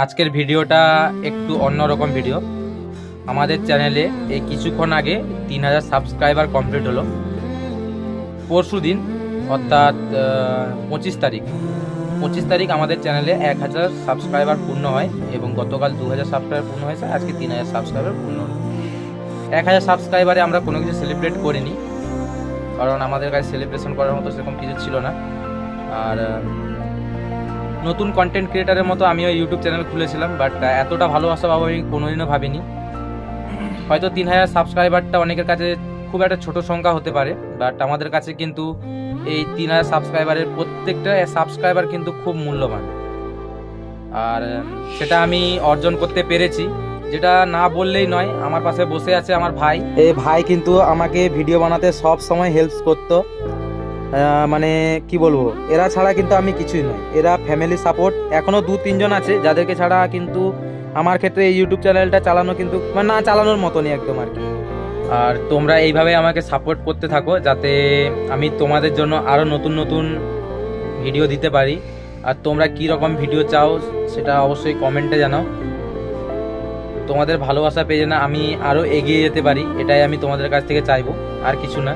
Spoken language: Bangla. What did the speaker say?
আজকের ভিডিওটা একটু অন্যরকম ভিডিও। আমাদের চ্যানেলে এই কিছুক্ষণ আগে 3000 সাবস্ক্রাইবার কমপ্লিট হলো। পরশু দিন অর্থাৎ 25 তারিখ আমাদের চ্যানেলে 1000 সাবস্ক্রাইবার পূর্ণ হয় এবং গতকাল 2000 সাবস্ক্রাইবার পূর্ণ হয়েছে, আজকে 3000 সাবস্ক্রাইবার পূর্ণ হলো। 1000 সাবস্ক্রাইবারে আমরা কোনো কিছু সেলিব্রেট করিনি, কারণ আমাদের কাছে সেলিব্রেশন করার মতো সেরকম কিছু ছিল না। আর নতুন কন্টেন্ট ক্রিয়েটারের মতো আমিও ইউটিউব চ্যানেল খুলেছিলাম, বাট এতটা ভালোবাসা পাবো আমি কোনোদিনও ভাবিনি। হয়তো 3000 সাবস্ক্রাইবারটা অনেকের কাছে খুব একটা ছোট সংখ্যা হতে পারে, বাট আমাদের কাছে কিন্তু এই 3000 সাবস্ক্রাইবারের প্রত্যেকটা সাবস্ক্রাইবার কিন্তু খুব মূল্যবান। আর সেটা আমি অর্জন করতে পেরেছি, যেটা না বললেই নয়। আমার পাশে বসে আছে আমার ভাই। এই ভাই কিন্তু আমাকে ভিডিও বানাতে সব সময় হেল্প করতো। মানে কি বলবো, এরা ছাড়া কিন্তু আমি কিছুই নয়। এরা ফ্যামিলি সাপোর্ট। এখনও 2-3 জন আছে যাদেরকে ছাড়া কিন্তু আমার ক্ষেত্রে এই ইউটিউব চ্যানেলটা চালানো কিন্তু মানে না চালানোর মতনই একদম আর কি। আর তোমরা এইভাবে আমাকে সাপোর্ট করতে থাকো, যাতে আমি তোমাদের জন্য আরও নতুন নতুন ভিডিও দিতে পারি। আর তোমরা কী রকম ভিডিও চাও সেটা অবশ্যই কমেন্টে জানাও। তোমাদের ভালোবাসা পেয়ে যেন আমি আরও এগিয়ে যেতে পারি, এটাই আমি তোমাদের কাছ থেকে চাইবো, আর কিছু না।